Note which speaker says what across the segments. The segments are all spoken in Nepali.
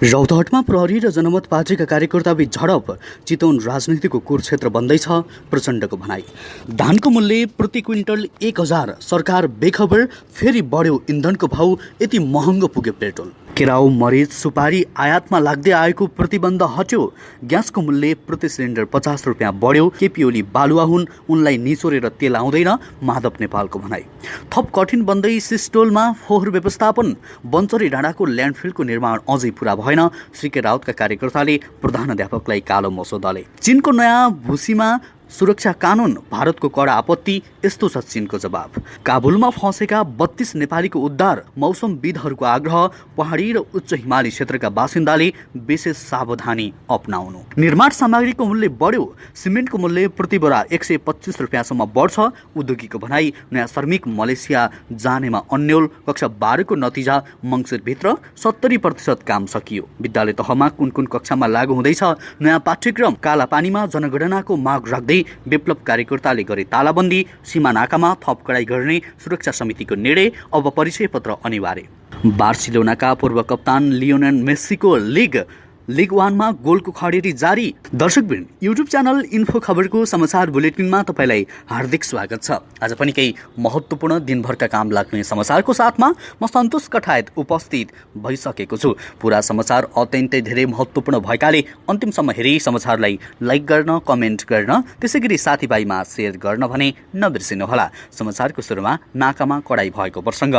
Speaker 1: रौतहटमा प्रहरी र जनमत पार्टीका कार्यकर्ताबीच झडप, चितवन राजनीतिको कुरुक्षेत्र बन्दैछ, प्रचण्डको भनाई। धानको मूल्य प्रति क्विन्टल 1000, सरकार बेखबर, फेरि बढ्यो इन्धनको भाउ, यति महँगो पुग्यो पेट्रोल। केराउ, मरिच, सुपारी आयातमा लाग्दै आएको प्रतिबन्ध हट्यो, ग्यासको मूल्य प्रति सिलिन्डर 50 रुपियाँ बढ्यो, केपी ओली बालुवा हुन्, उनलाई निचोरेर तेल आउँदैन, माधव नेपालको भनाई। थप कठिन बन्दै सिस्टोलमा फोहोर व्यवस्थापन, बन्चरी डाँडाको ल्यान्डफिलको निर्माण अझै पुरा भएन, श्रीके राउतका कार्यकर्ताले प्रधानाध्यापकलाई कालो मोसो दले। चीनको नयाँ भुसीमा सुरक्षा कानुन, भारतको कडा आपत्ति, यस्तो छ चीनको जवाब। काबुलमा फँसेका 32 नेपालीको उद्धार, मौसमविदहरूको आग्रह, पहाडी र उच्च हिमाली क्षेत्रका बासिन्दाले विशेष सावधानी अपनाउनु। निर्माण सामग्रीको मूल्य बढ्यो, सिमेन्टको मूल्य प्रति बोरा 125 रुपियाँसम्म बढ्छ, उद्योगीको भनाई। नयाँ श्रमिक मलेसिया जानेमा अन्यल, कक्षा 12 को नतिजा मङ्सिरभित्र 70% काम सकियो। विद्यालय तहमा कुन कुन कक्षामा लागू हुँदैछ नयाँ पाठ्यक्रम, कालापानीमा जनगणनाको माग राख्दै विप्लव कार्यकर्ताले गरे तालाबन्दी, सीमा नाकामा थप कडाई गर्ने सुरक्षा समितिको निर्णय, अब परिचय पत्र अनिवार्य। बार्सिलोनाका पूर्व कप्तान लियोनेल मेस्सीको लिग 1 मा गोलको खडेरी जारी। दर्शकवृन्द, युट्युब च्यानल इन्फो खबरको समाचार बुलेटिनमा तपाईलाई हार्दिक स्वागत छ। आज पनि केही महत्त्वपूर्ण दिनभरका काम लाग्ने समाचारको साथमा म सन्तोष कठायत उपस्थित भइसकेको छु। पुरा समाचार अत्यन्तै धेरै महत्त्वपूर्ण भएकाले अन्तिमसम्म हेरी समाचारलाई लाइक गर्न, कमेन्ट गर्न, त्यसैगरी साथीभाइमा सेयर गर्न भने नबिर्सिनुहोला। समाचारको सुरुमा नाकामा कडाई भएको प्रसङ्ग।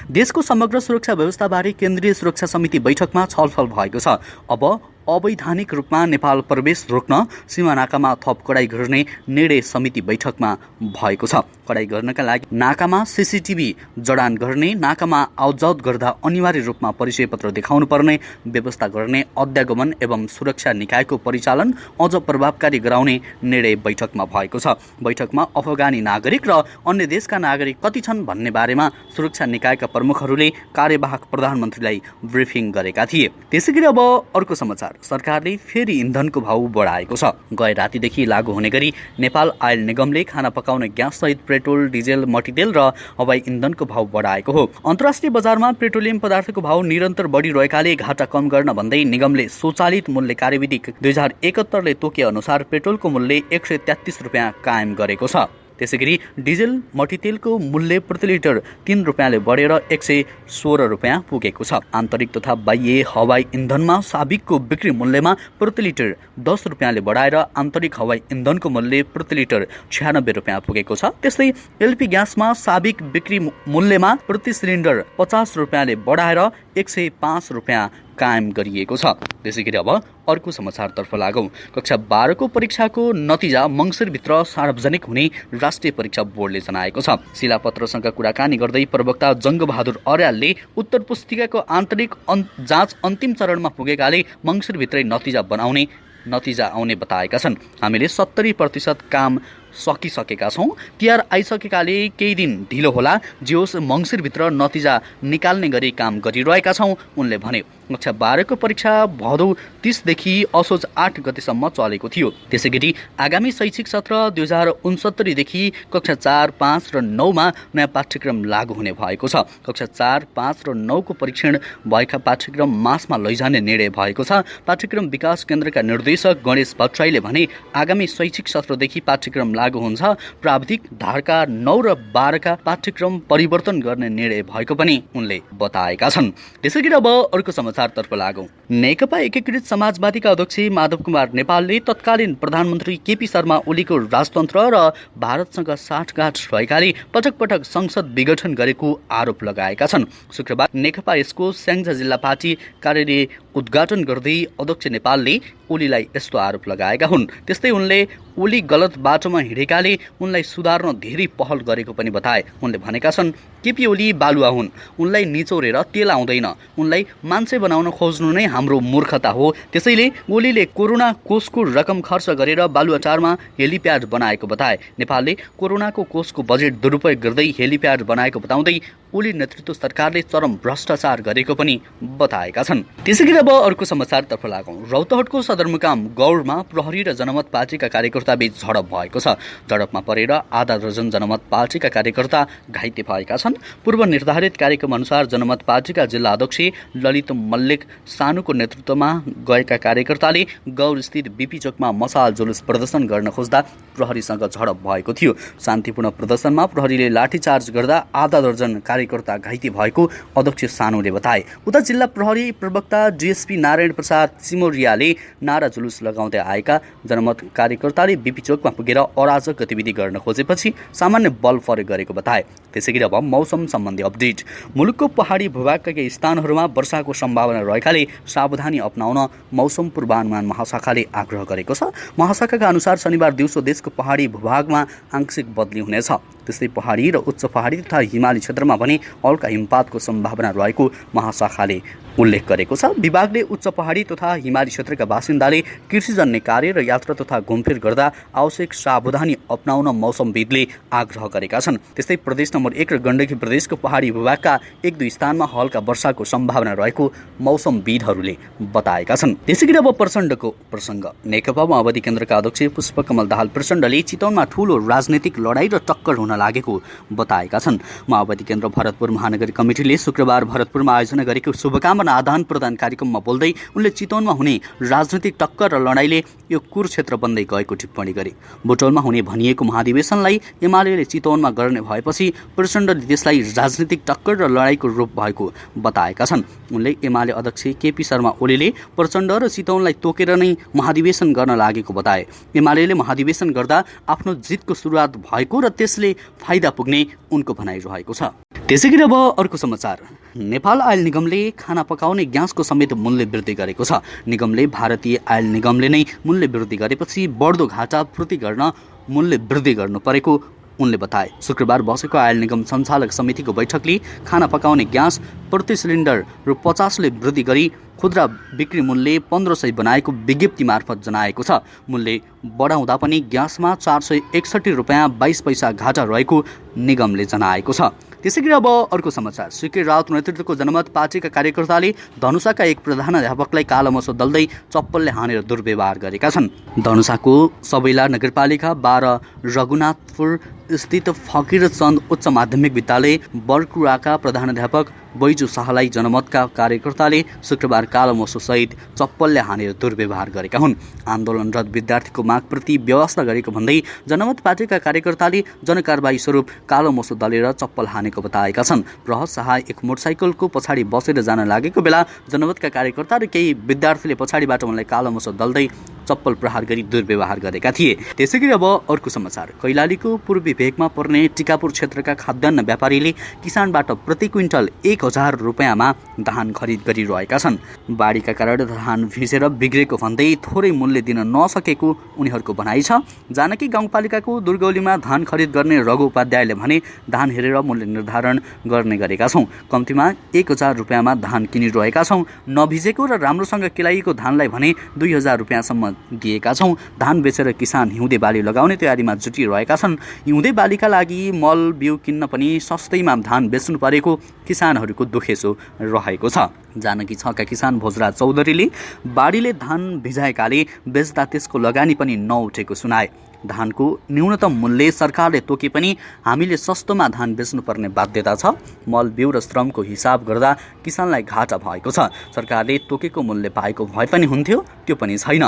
Speaker 1: देशको समग्र सुरक्षा व्यवस्थाबारे केन्द्रीय सुरक्षा समिति बैठकमा छलफल भएको छ। अब अवैधानिक रूपमा नेपाल प्रवेश रोक्न सीमा नाकामा थप कडाई गर्ने निर्णय समिति बैठकमा भएको छ। कडाई गर्नका लागि नाकामा सीसीटीभी जडान गर्ने, नाकामा आउटजाउट गर्दा अनिवार्य रूपमा परिचय पत्र देखाउनु पर्ने व्यवस्था गर्ने, अध्यागमन एवं सुरक्षा निकायको परिचालन अझ प्रभावकारी गराउने निर्णय बैठकमा भएको छ। बैठकमा अफगानी नागरिक र अन्य देशका नागरिक कति छन् भन्ने बारेमा सुरक्षा निकायका प्रमुखहरूले कार्यवाहक प्रधानमन्त्रीलाई ब्रिफिङ गरेका थिए। त्यसैगरी अब अर्को समाचार, सरकारले फेरि इन्धनको भाउ बढाएको छ। गए रातिदेखि लागू हुने गरी नेपाल आयल निगमले खाना पकाउने ग्यास सहित पेट्रोल, डिजेल, मट्टीतेल र हवाई इन्धनको भाउ बढाएको हो। अन्तर्राष्ट्रिय बजारमा पेट्रोलियम पदार्थको भाउ निरन्तर बढिरहेकाले घाटा कम गर्न भन्दै निगमले स्वचालित मूल्य कार्यविधि 2071 ले तोके अनुसार पेट्रोलको मूल्य 133 रुपियाँ कायम गरेको छ। त्यसैगरी डिजेल, मट्टीतेलको मूल्य प्रति लिटर 3 रुपियाँले बढेर 116 रुपियाँ पुगेको छ। आन्तरिक तथा बाह्य हवाई इन्धनमा साबिकको बिक्री मूल्यमा प्रति लिटर 10 रुपियाँले बढाएर आन्तरिक हवाई इन्धनको मूल्य प्रति लिटर 96 रुपियाँ पुगेको छ। त्यस्तै एलपी ग्यासमा साबिक बिक्री मूल्यमा प्रति सिलिन्डर 50 रुपियाँले बढाएर 105 रुपियाँ कायम गरिएको छ। त्यसैगरी अब अर्को समाचारतर्फ लागौँ। कक्षा 12 को परीक्षाको नतिजा मङ्सिरभित्र सार्वजनिक हुने राष्ट्रिय परीक्षा बोर्डले जनाएको छ। शिलापत्रसँग कुराकानी गर्दै प्रवक्ता जङ्गबहादुर अर्यालले उत्तर पुस्तिकाको आन्तरिक जाँच अन्तिम चरणमा पुगेकाले मङ्सिरभित्रै नतिजा आउने बताएका छन्। हामीले 70% काम सकिसकेका छौँ, तिहार आइसकेकाले केही दिन ढिलो होला, जे होस् मङ्सिरभित्र नतिजा निकाल्ने गरी काम गरिरहेका छौँ, उनले भने। कक्षा 12 को परीक्षा भदौ 30 देखि असोज 8 गतेसम्म चलेको थियो। त्यसैगरी आगामी शैक्षिक सत्र 2069 देखि कक्षा 4, 5 र 9 मा नयाँ पाठ्यक्रम लागू हुने भएको छ। कक्षा 4, 5 र 9 को परीक्षण भएका पाठ्यक्रम मासमा लैजाने निर्णय भएको छ। पाठ्यक्रम विकास केन्द्रका निर्देशक गणेश भट्टराईले भने आगामी शैक्षिक सत्रदेखि पाठ्यक्रम लागू हुन्छ। प्राविधिक धारका 9 र 12 का पाठ्यक्रम परिवर्तन गर्ने निर्णय भएको पनि उनले बताएका छन्। त्यसैगरी अब अर्को समाचारतर्फ लागौँ। नेकपा एकीकृत समाजवादीका अध्यक्ष माधव कुमार नेपालले तत्कालीन प्रधानमन्त्री केपी शर्मा ओलीको राजतन्त्र र भारतसँग साँठगाँठ रहेकाले पटक पटक संसद विघटन गरेको आरोप लगाएका छन्। शुक्रबार नेकपा यसको स्याङ्जा जिल्ला पार्टी कार्यालय उद्घाटन गर्दै अध्यक्ष नेपालले ओलीलाई यस्तो आरोप लगाएका हुन्। त्यस्तै उनले ओली गलत बाटोमा हिँडेकाले उनलाई सुधार्न धेरै पहल गरेको पनि बताए। उनले भनेका छन्, केपी ओली बालुवा हुन्, उनलाई निचोरेर तेल आउँदैन, उनलाई मान्छे बनाउन खोज्नु नै हाम्रो मूर्खता हो। त्यसैले ओलीले कोरोना कोषको रकम खर्च गरेर बालुवाटारमा हेलिप्याड बनाएको बताए। नेपालले कोरोनाको कोषको बजेट दुरुपयोग गर्दै हेलिप्याड बनाएको बताउँदै ओली नेतृत्व सरकारले चरम भ्रष्टाचार गरेको पनि बताएका छन्। त्यसैगरी अब अर्को समाचारतर्फ लागौँ। रौतहटको सदरमुकाम गौरमा प्रहरी र जनमत पार्टीका कार्यकर्ताबीच झडप भएको छ। झडपमा परेर आधा दर्जन जनमत पार्टीका कार्यकर्ता घाइते भएका छन्। छन्। पूर्व निर्धारित कार्यक्रम अनुसार जनमत पार्टीका जिल्ला अध्यक्ष ललित मल्लिक सानुको नेतृत्वमा गएका कार्यकर्ताले गौरस्थित बीपी चोकमा मशाल जुलुस प्रदर्शन गर्न खोज्दा प्रहरीसँग झडप भएको थियो। शान्तिपूर्ण प्रदर्शनमा प्रहरीले लाठीचार्ज गर्दा आधा दर्जन कार्यकर्ता घाइते भएको अध्यक्ष सानुले बताए। उता जिल्ला प्रहरी प्रवक्ता डीएसपी नारायण प्रसाद सिमोरियाले नारा जुलुस लगाउँदै आएका जनमत कार्यकर्ताले बीपी चोकमा पुगेर अराजक गतिविधि गर्न खोजेपछि सामान्य बल प्रयोग गरेको बताए। त्यसैगरी अब मौसम सम्बन्धी अपडेट। मुलुकको पहाडी भूभागका केही स्थानहरूमा वर्षाको सम्भावना रहेकाले सावधानी अपनाउन मौसम पूर्वानुमान महाशाखाले आग्रह गरेको छ। महाशाखाका अनुसार शनिबार दिउँसो देशको पहाडी भूभागमा आंशिक बदली हुनेछ। त्यस्तै पहाडी र उच्च पहाडी तथा हिमाली क्षेत्रमा भने हल्का हिमपातको सम्भावना रहेको महाशाखाले उल्लेख गरेको छ। विभागले उच्च पहाडी तथा हिमाली क्षेत्रका बासिन्दाले कृषिजन्य कार्य र यात्रा तथा घुमफिर गर्दा आवश्यक सावधानी अपनाउन मौसमविदले आग्रह गरेका छन्। त्यस्तै प्रदेश नम्बर 1 र गण्डकी प्रदेशको पहाडी भूभागका 1-2 स्थानमा हल्का वर्षाको सम्भावना रहेको मौसमविदहरूले बताएका छन्। त्यसैगरी अब प्रचण्डको प्रसङ्ग। नेकपा माओवादी केन्द्रका अध्यक्ष पुष्पकमल दाहाल प्रचण्डले चितवनमा ठूलो राजनीतिक लडाई र टक्कर हुन लागेको बताएका छन्। माओवादी केन्द्र भरतपुर महानगर कमिटीले शुक्रबार भरतपुरमा आयोजना गरेको शुभकामना आदान प्रदान कार्यक्रममा बोल्दै उनले चितवनमा हुने राजनीतिक टक्कर र लडाईले यो कुरुक्षेत्र बन्दै गएको टिप्पणी गरे। बुटोलमा हुने भनिएको महाधिवेशनलाई एमालेले चितवनमा गर्ने भएपछि प्रचण्डले त्यसलाई राजनीतिक टक्कर र लडाईको रूप भएको बताएका छन्। उनले एमाले अध्यक्ष केपी शर्मा ओलीले प्रचण्ड र चितवनलाई तोकेर नै महाधिवेशन गर्न लागेको बताए। एमालेले महाधिवेशन गर्दा आफ्नो जितको सुरुवात भएको र त्यसले फाइदा पुग्ने उनको भनाइरहेको छ। त्यसैगरी अब अर्को समाचार। नेपाल आयल निगमले खाना पकाउने ग्यासको समेत मूल्य वृद्धि गरेको छ। निगमले भारतीय आयल निगमले नै मूल्य वृद्धि गरेपछि बढ्दो घाटा पूर्ति गर्न मूल्य वृद्धि गर्नु परेको उनले बताए। शुक्रबार बसेको आयल निगम सञ्चालक समितिको बैठकले खाना पकाउने ग्यास प्रति सिलिन्डर रु 50ले वृद्धि गरी खुद्रा बिक्री मूल्य 1500 बनाएको विज्ञप्ति मार्फत जनाएको छ। मूल्य बढाउँदा पनि ग्यासमा 461 रुपियाँ 22 पैसा घाटा रहेको निगमले जनाएको छ। त्यसैगरी अब अर्को समाचार। सीके राउत नेतृत्वको जनमत पार्टीका कार्यकर्ताले धनुषाका एक प्रधानाध्यापकलाई कालोमसो दल्दै चप्पलले हानेर दुर्व्यवहार गरेका छन्। धनुषाको सबैला नगरपालिका 12 रघुनाथपुर स्थित फकीरचन्द उच्च माध्यमिक विद्यालय बरकुराका प्रधानाध्यापक बैजु शाहलाई जनमतका कार्यकर्ताले शुक्रबार कालोमसो सहित चप्पलले हानेर दुर्व्यवहार गरेका हुन्। आन्दोलनरत विद्यार्थीको मागप्रति व्यवस्था गरेको भन्दै जनमत पार्टीका कार्यकर्ताले जनकारबाही स्वरूप कालोमसो दलेर चप्पल हानेको बताएका छन्। प्रहत शाह एक मोटरसाइकलको पछाडि बसेर जान लागेको बेला जनमतका कार्यकर्ता र केही विद्यार्थीले पछाडिबाट उनलाई कालोमसो दल्दै चप्पल प्रहार गरी दुर्व्यवहार गरेका थिए। त्यसैगरी अब अर्को समाचार। कैलालीको पूर्वी भेगमा पर्ने टिकापुर क्षेत्रका खाद्यान्न व्यापारीले किसानबाट प्रति क्विन्टल 1000 रुपियाँमा धान खरिद गरिरहेका छन्। बाढीका कारण धान भिजेर बिग्रेको भन्दै थोरै मूल्य दिन नसकेको उनीहरूको भनाइ छ। जानकी गाउँपालिकाको दुर्गौलीमा धान खरिद गर्ने रघु उपाध्यायले भने धान हेरेर मूल्य निर्धारण गर्ने गरेका छौँ। कम्तीमा 1000 रुपियाँमा धान किनिरहेका छौँ। नभिजेको र राम्रोसँग केलाइएको धानलाई भने 2000 रुपियाँसम्म दिएका छौँ। धान बेचेर किसान हिउँदे बाली लगाउने तयारीमा जुटिरहेका छन्। हिउँदे बालीका लागि मल बिउ किन्न पनि सस्तैमा धान बेच्नु परेको किसानहरूको दुखेसो रहेको छ। जानकी 6 का किसान भोजराज चौधरीले बाढीले धान भिजाएकाले बेच्दा त्यसको लगानी पनि नउठेको सुनाए। धानको न्यूनतम मूल्य सरकारले तोके पनि हामीले सस्तोमा धान बेच्नुपर्ने बाध्यता छ। मल बिउ र श्रमको हिसाब गर्दा किसानलाई घाटा भएको छ। सरकारले तोकेको मूल्य पाएको भए पनि हुन्थ्यो, त्यो पनि छैन।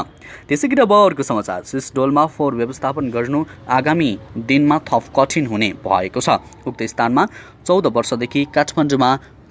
Speaker 1: त्यसैगरी अब अर्को समाचार। सिसडोलमा फोहोर व्यवस्थापन गर्नु आगामी दिनमा थप कठिन हुने भएको छ। उक्त स्थानमा 14 वर्षदेखि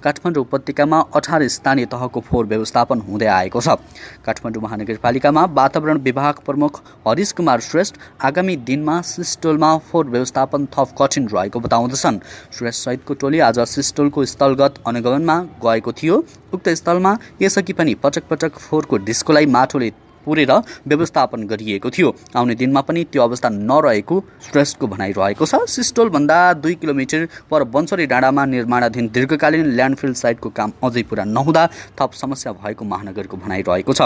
Speaker 1: काठमाडौँ उपत्यकामा 18 स्थानीय तहको फोहोर व्यवस्थापन हुँदै आएको छ। काठमाडौँ महानगरपालिकामा वातावरण विभाग प्रमुख हरिश कुमार श्रेष्ठ आगामी दिनमा सिस्टोलमा फोहोर व्यवस्थापन थप कठिन रहेको बताउँदछन्। श्रेष्ठ सहितको टोली आज सिस्टोलको स्थलगत अनुगमनमा गएको थियो। उक्त स्थलमा यसअघि पनि पटक पटक फोहोरको डिस्कोलाई माटोले पुरेर व्यवस्थापन गरिएको थियो। आउने दिनमा पनि त्यो अवस्था नरहेको श्रेष्ठको भनाइरहेको छ। सिस्टोलभन्दा 2 किलोमिटर पर बन्सरी डाँडामा निर्माणाधीन दीर्घकालीन ल्यान्डफिल साइटको काम अझै पुरा नहुँदा थप समस्या भएको महानगरको भनाइरहेको छ।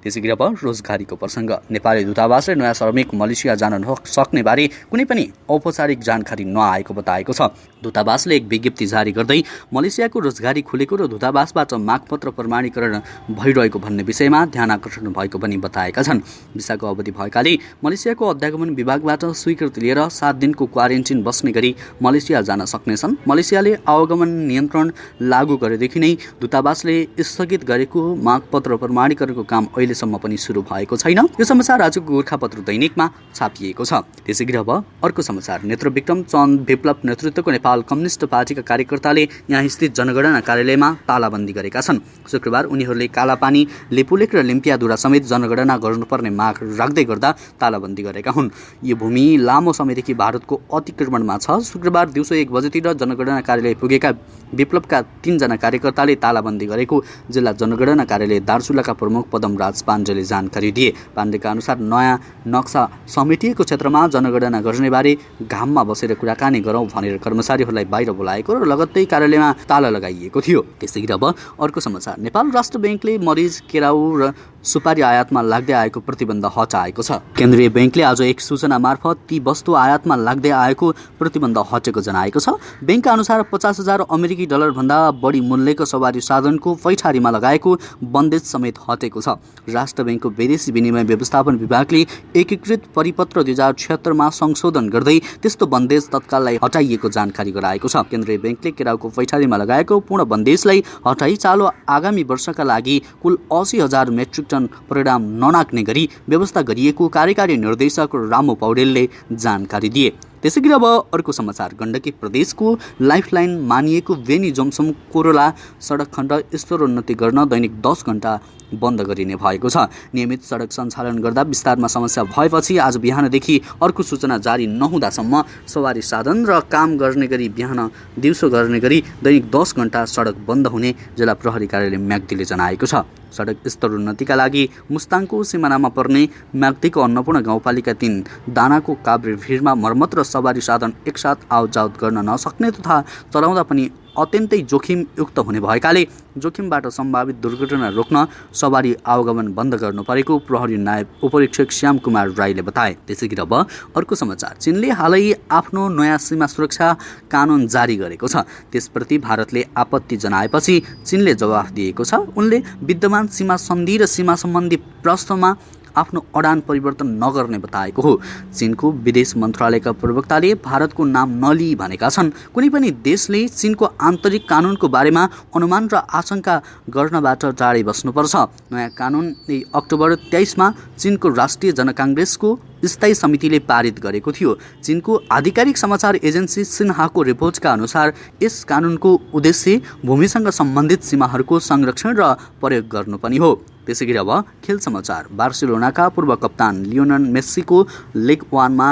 Speaker 1: त्यसैगरी अब रोजगारीको प्रसङ्ग। नेपाली दूतावासले नयाँ श्रमिक मलेसिया जान सक्ने बारे कुनै पनि औपचारिक जानकारी नआएको बताएको छ। दूतावासले एक विज्ञप्ति जारी गर्दै मलेसियाको रोजगारी खुलेको र दूतावासबाट मागपत्र प्रमाणीकरण भइरहेको भन्ने विषयमा ध्यान आकर्षण भएको पनि पनि बताएका छन्। भिसाको अवधि भएकाले मलेसियाको अध्यागमन विभागबाट स्वीकृति लिएर 7 दिनको क्वारेन्टिन बस्ने गरी मलेसिया जान सक्नेछन्। मलेसियाले आवागमन नियन्त्रण लागू गरेदेखि नै दूतावासले स्थगित गरेको मागपत्र प्रमाणीकरणको काम अहिलेसम्म पनि सुरु भएको छैन। यो समाचार आजको गोरखापत्र दैनिकमा छापिएको छ। त्यसैगरी अब अर्को समाचार। नेत्र विक्रम चन्द विप्लव नेतृत्वको नेपाल कम्युनिस्ट पार्टीका कार्यकर्ताले यहाँ स्थित जनगणना कार्यालयमा तालाबन्दी गरेका छन्। शुक्रबार उनीहरूले कालापानी, लेपुलेक र लिम्पियाधुरा समेत जनगणना गर्नुपर्ने माग राख्दै गर्दा तालाबन्दी गरेका हुन्। यो भूमि लामो समयदेखि भारतको अतिक्रमणमा छ। शुक्रबार दिउँसो 1 बजेतिर जनगणना कार्यालय पुगेका विप्लवका 3 जना कार्यकर्ताले तालाबन्दी गरेको जिल्ला जनगणना कार्यालय दार्चुलाका प्रमुख पदमराज पाण्डेले जानकारी दिए। पाण्डेका अनुसार नयाँ नक्सा समेटिएको क्षेत्रमा जनगणना गर्नेबारे घाममा बसेर कुराकानी गरौँ भनेर कर्मचारीहरूलाई बाहिर बोलाएको र लगत्तै कार्यालयमा ताला लगाइएको थियो। त्यसैगरी अब अर्को समाचार। नेपाल राष्ट्र ब्याङ्कले मरिच, केराउ र सुपारी आयातमा लाग्दै आएको प्रतिबन्ध हटाएको छ। केन्द्रीय ब्याङ्कले आज एक सूचना मार्फत ती वस्तु आयातमा लाग्दै आएको प्रतिबन्ध हटेको जनाएको छ। ब्याङ्कका अनुसार 50,000 अमेरिकी डलर भन्दा बढी मूल्यको सवारी साधनको पैठारीमा लगाएको बन्देज समेत हटेको छ। राष्ट्र ब्याङ्कको विदेशी विनिमय व्यवस्थापन विभागले एकीकृत परिपत्र 2076 मा संशोधन गर्दै त्यस्तो बन्देज तत्काललाई हटाइएको जानकारी गराएको छ। केन्द्रीय ब्याङ्कले केराउको पैठारीमा लगाएको पूर्ण बन्देजलाई हटाई चालु आगामी वर्षका लागि कुल 80,000 मेट्रिक टन परिणाम ननाग्ने गरी व्यवस्था गरिएको कार्यकारी निर्देशक रामु पौडेलले जानकारी दिए। त्यसैगरी अब अर्को समाचार। गण्डकी प्रदेशको लाइफलाइन मानिएको बेनी जोमसोम कोरोला सडक खण्ड स्तरोन्नति गर्न दैनिक 10 घण्टा बन्द गरिने भएको छ। नियमित सडक सञ्चालन गर्दा विस्तारमा समस्या भएपछि आज बिहानदेखि अर्को सूचना जारी नहुँदासम्म सवारी साधन र काम गर्ने गरी बिहान दिउँसो गर्ने गरी दैनिक 10 घण्टा सडक बन्द हुने जिल्ला प्रहरी कार्यालय म्याग्दीले जनाएको छ। सडक स्तरोन्नतिका लागि मुस्ताङको सिमानामा पर्ने म्याग्दीको अन्नपूर्ण गाउँपालिका 3 दानाको काभ्रे भिरमा मर्मत र सवारी साधन एकसाथ आवतजावत गर्न नसक्ने तथा चलाउँदा पनि अत्यन्तै जोखिमयुक्त हुने भएकाले जोखिमबाट सम्भावित दुर्घटना रोक्न सवारी आवागमन बन्द गर्नु परेको प्रहरी नायब उपरीक्षक श्याम कुमार राईले बताए। त्यसैगरी अब अर्को समाचार। चीनले हालै आफ्नो नयाँ सीमा सुरक्षा कानुन जारी गरेको छ। त्यसप्रति भारतले आपत्ति जनाएपछि चीनले जवाफ दिएको छ। उनले विद्यमान सीमा सन्धि र सीमा सम्बन्धी प्रश्नमा आफ्नो अडान परिवर्तन नगर्ने बताएको हो। चीनको विदेश मन्त्रालयका प्रवक्ताले भारतको नाम नलिई भनेका छन्। कुनै पनि देशले चीनको आन्तरिक कानुनको बारेमा अनुमान र आशंका गर्नबाट टाढै बस्नुपर्छ। नयाँ कानुन अक्टोबर 23 मा चीनको राष्ट्रिय जनकाङ्ग्रेसको स्थायी समितिले पारित गरेको थियो। चीनको आधिकारिक समाचार एजेन्सी सिन्हाको रिपोर्टका अनुसार यस कानुनको उद्देश्य भूमिसँग सम्बन्धित सीमाहरूको संरक्षण र प्रयोग गर्नु पनि हो। त्यसैगरी अब खेल समाचार। बार्सिलोनाका पूर्व कप्तान लियोनल मेस्सीको लिग 1 मा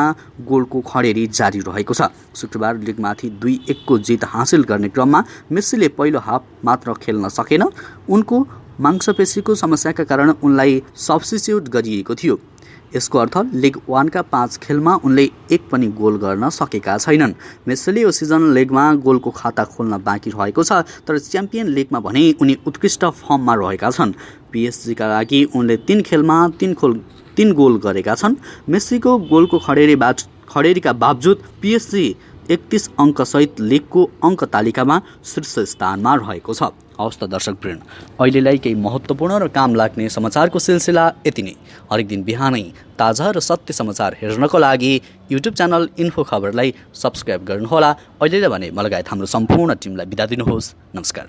Speaker 1: गोलको खडेरी जारी रहेको छ। शुक्रबार लिगमाथि 2-1 को जित हासिल गर्ने क्रममा मेस्सीले पहिलो हाफ मात्र खेल्न सकेन। उनको मांसपेशीको समस्याका कारण उनलाई सब्स्टिट्युट गरिएको थियो। यसको अर्थ लिग 1 का 5 खेलमा उनले एक पनि गोल गर्न सकेका छैनन्। मेस्सीले यो सिजन लिगमा गोलको खाता खोल्न बाँकी रहेको छ, तर च्याम्पियन लिगमा भने उनी उत्कृष्ट फर्ममा रहेका छन्। पीएसजीका लागि उनले 3 खेलमा 3 गोल गरेका छन्। मेस्सीको गोलको खडेरीका बावजुद पीएसजी 31 अङ्कसहित लिगको अङ्क तालिकामा शीर्ष स्थानमा रहेको छ। हवस् त दर्शकवृन्द, अहिलेलाई केही महत्त्वपूर्ण र काम लाग्ने समाचारको सिलसिला यति नै। हरेक दिन बिहानै ताजा र सत्य समाचार हेर्नको लागि युट्युब च्यानल इन्फो खबरलाई सब्स्क्राइब गर्नुहोला। अहिलेलाई भने मलाई लगायत हाम्रो सम्पूर्ण टिमलाई बिदा दिनुहोस्। नमस्कार।